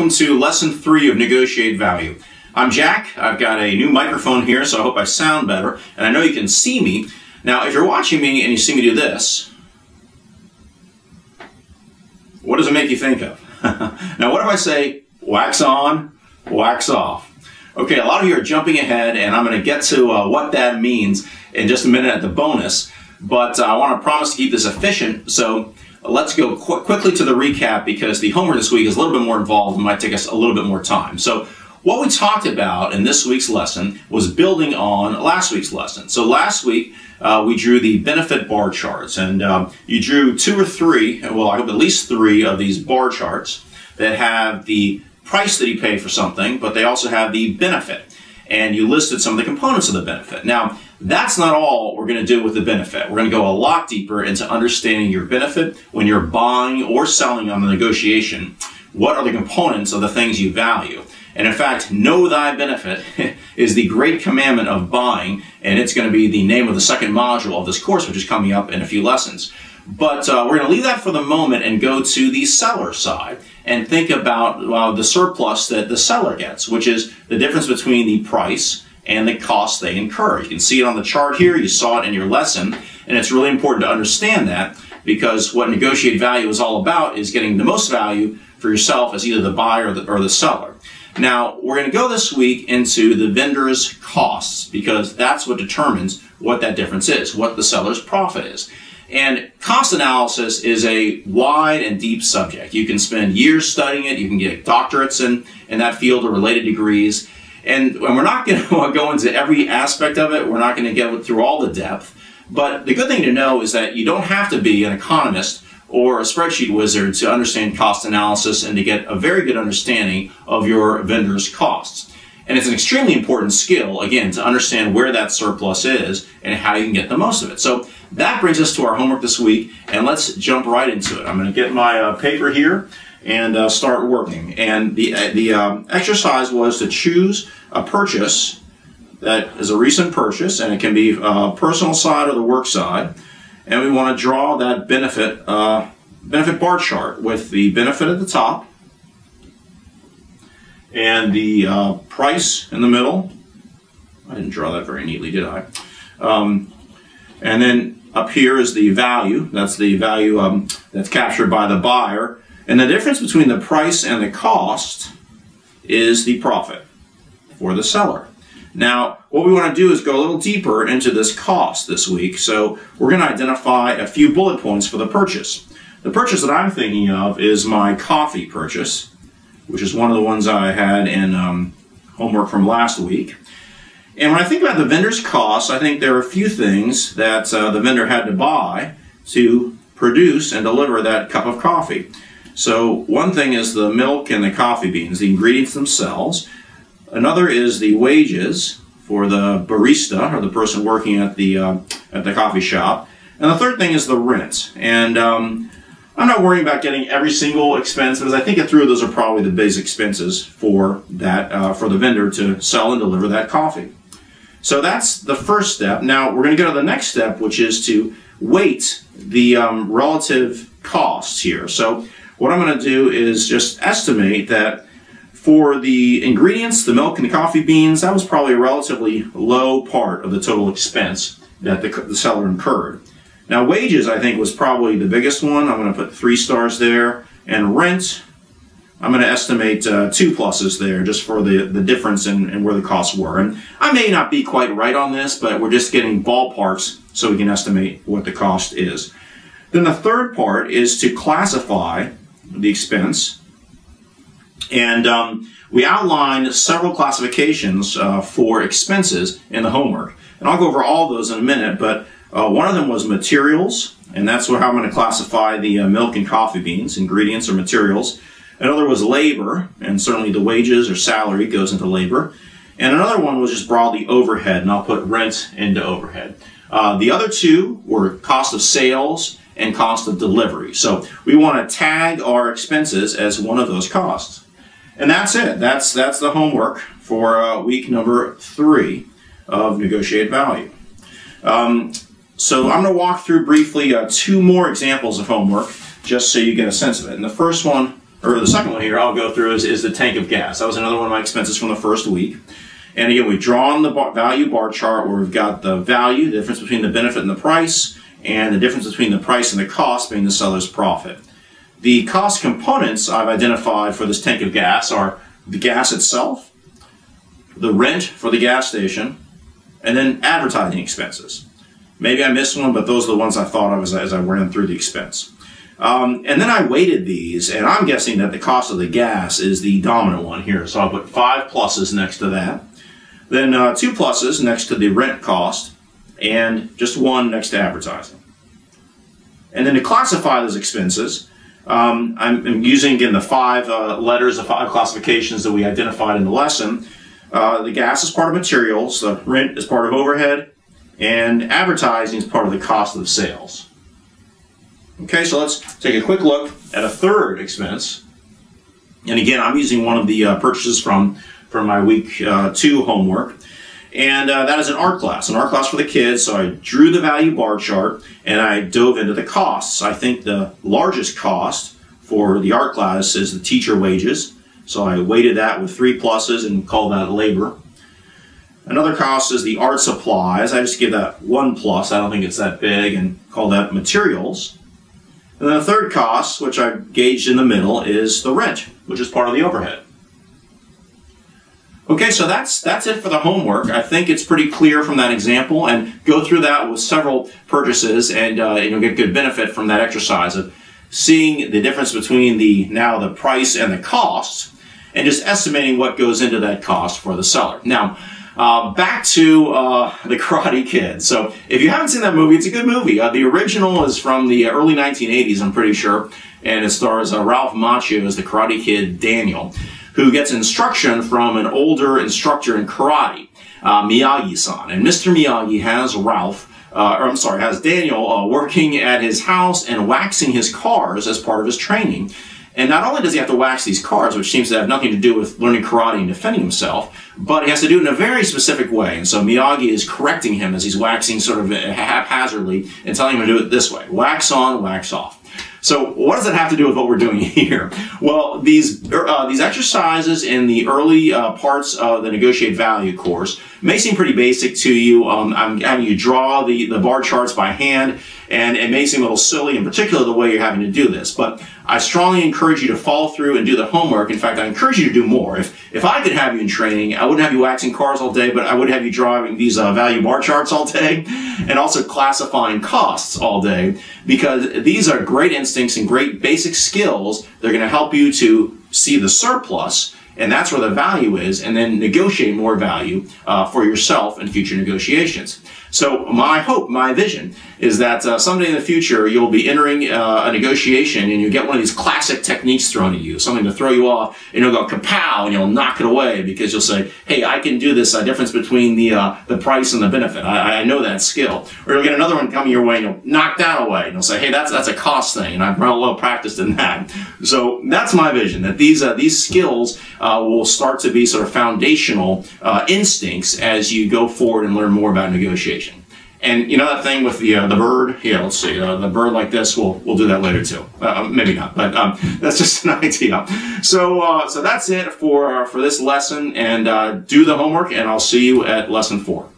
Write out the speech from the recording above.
welcome to Lesson 3 of Negotiate Value. I'm Jack. I've got a new microphone here, so I hope I sound better, and I know you can see me. Now, if you're watching me and you see me do this, what does it make you think of? Now, what if I say, wax on, wax off? Okay, a lot of you are jumping ahead, and I'm going to get to what that means in just a minute at the bonus, but I want to promise to keep this efficient, so let's go quickly to the recap because the homework this week is a little bit more involved and might take us a little bit more time. So what we talked about in this week's lesson was building on last week's lesson. So last week we drew the benefit bar charts, and you drew 2 or 3, well I hope at least 3 of these bar charts that have the price that you pay for something, but they also have the benefit. And you listed some of the components of the benefit. Now, that's not all we're going to do with the benefit. We're going to go a lot deeper into understanding your benefit when you're buying or selling on the negotiation. What are the components of the things you value? And in fact, know thy benefit is the great commandment of buying, and it's going to be the name of the second module of this course, which is coming up in a few lessons. But we're going to leave that for the moment and go to the seller side and think about the surplus that the seller gets, which is the difference between the price and the cost they incur. You can see it on the chart here, you saw it in your lesson, and it's really important to understand that because what negotiate value is all about is getting the most value for yourself as either the buyer or the seller. Now, we're going to go this week into the vendor's costs because that's what determines what that difference is, what the seller's profit is. And cost analysis is a wide and deep subject. You can spend years studying it. You can get doctorates in that field or related degrees. And we're not going to go into every aspect of it. We're not going to get through all the depth. But the good thing to know is that you don't have to be an economist or a spreadsheet wizard to understand cost analysis and to get a very good understanding of your vendor's costs. And it's an extremely important skill, again, to understand where that surplus is and how you can get the most of it. So that brings us to our homework this week, and let's jump right into it. I'm going to get my paper here and start working. And the exercise was to choose a purchase that is a recent purchase, and it can be personal side or the work side. And we want to draw that benefit bar chart with the benefit at the top and the price in the middle. I didn't draw that very neatly, did I? And then up here is the value. That's the value that's captured by the buyer. And the difference between the price and the cost is the profit for the seller. Now, what we want to do is go a little deeper into this cost this week. So we're going to identify a few bullet points for the purchase. The purchase that I'm thinking of is my coffee purchase, which is one of the ones I had in homework from last week. And when I think about the vendor's costs, I think there are a few things that the vendor had to buy to produce and deliver that cup of coffee. So one thing is the milk and the coffee beans, the ingredients themselves. Another is the wages for the barista or the person working at the coffee shop. And the third thing is the rent. And I'm not worrying about getting every single expense because I think a few of those are probably the basic expenses for that for the vendor to sell and deliver that coffee. So that's the first step. Now we're going to go to the next step, which is to weight the relative costs here. So what I'm going to do is just estimate that for the ingredients, the milk and the coffee beans, that was probably a relatively low part of the total expense that the seller incurred. Now wages, I think, was probably the biggest one. I'm going to put 3 stars there. And rent, I'm going to estimate 2 pluses there just for the difference in where the costs were. And I may not be quite right on this, but we're just getting ballparks so we can estimate what the cost is. Then the third part is to classify the expense. And we outlined several classifications for expenses in the homework. And I'll go over all those in a minute, but one of them was materials, and that's how I'm going to classify the milk and coffee beans, ingredients or materials. Another was labor, and certainly the wages or salary goes into labor. And another one was just broadly overhead, and I'll put rent into overhead. The other 2 were cost of sales and cost of delivery. So we want to tag our expenses as one of those costs. And that's it. That's the homework for week number 3 of Negotiate Value. So I'm going to walk through briefly 2 more examples of homework just so you get a sense of it. And the first one or the second one here I'll go through is the tank of gas. That was another one of my expenses from the first week. And again, we've drawn the value bar chart where we've got the value, the difference between the benefit and the price, and the difference between the price and the cost being the seller's profit. The cost components I've identified for this tank of gas are the gas itself, the rent for the gas station, and then advertising expenses. Maybe I missed one, but those are the ones I thought of as I ran through the expense. And then I weighted these, and I'm guessing that the cost of the gas is the dominant one here. So I'll put 5 pluses next to that. Then 2 pluses next to the rent cost, and just 1 next to advertising. And then to classify those expenses, I'm using, again, the 5 letters, the 5 classifications that we identified in the lesson. The gas is part of materials, the rent is part of overhead, and advertising is part of the cost of sales. Okay, so let's take a quick look at a third expense. And again, I'm using one of the purchases from my week 2 homework. And that is an art class for the kids. So I drew the value bar chart and I dove into the costs. I think the largest cost for the art class is the teacher wages. So I weighted that with 3 pluses and called that labor. Another cost is the art supplies. I just give that 1 plus. I don't think it's that big, and call that materials. And then the third cost, which I gauged in the middle, is the rent, which is part of the overhead. Okay, so that's it for the homework. I think it's pretty clear from that example, and go through that with several purchases, and you'll get good benefit from that exercise of seeing the difference between the price and the cost, and just estimating what goes into that cost for the seller. Now, back to The Karate Kid. So if you haven't seen that movie, it's a good movie. The original is from the early 1980s, I'm pretty sure, and it stars Ralph Macchio as the Karate Kid Daniel, who gets instruction from an older instructor in karate, Miyagi-san. And Mr. Miyagi has has Daniel working at his house and waxing his cars as part of his training. And not only does he have to wax these cars, which seems to have nothing to do with learning karate and defending himself, but he has to do it in a very specific way. And so Miyagi is correcting him as he's waxing sort of haphazardly and telling him to do it this way. Wax on, wax off. So what does that have to do with what we're doing here? Well, these exercises in the early parts of the Negotiate Value course may seem pretty basic to you. I'm having you draw the bar charts by hand, and it may seem a little silly, in particular the way you're having to do this. But I strongly encourage you to follow through and do the homework. In fact, I encourage you to do more. If I could have you in training, I wouldn't have you waxing cars all day, but I would have you drawing these value bar charts all day, and also classifying costs all day, because these are great instincts and great basic skills. They're going to help you to see the surplus, and that's where the value is, and then negotiate more value for yourself in future negotiations. So my hope, my vision, is that someday in the future you'll be entering a negotiation and you get one of these classic techniques thrown at you, something to throw you off, and you'll go kapow, and you'll knock it away because you'll say, hey, I can do this difference between the price and the benefit. I know that skill. Or you'll get another one coming your way and you'll knock that away, and you'll say, hey, that's a cost thing, and I'm well practiced in that. So that's my vision, that these skills will start to be sort of foundational instincts as you go forward and learn more about negotiation. And you know that thing with the bird? Yeah, let's see. The bird like this, we'll do that later too. Maybe not, but that's just an idea. So that's it for this lesson. And do the homework, and I'll see you at lesson 4.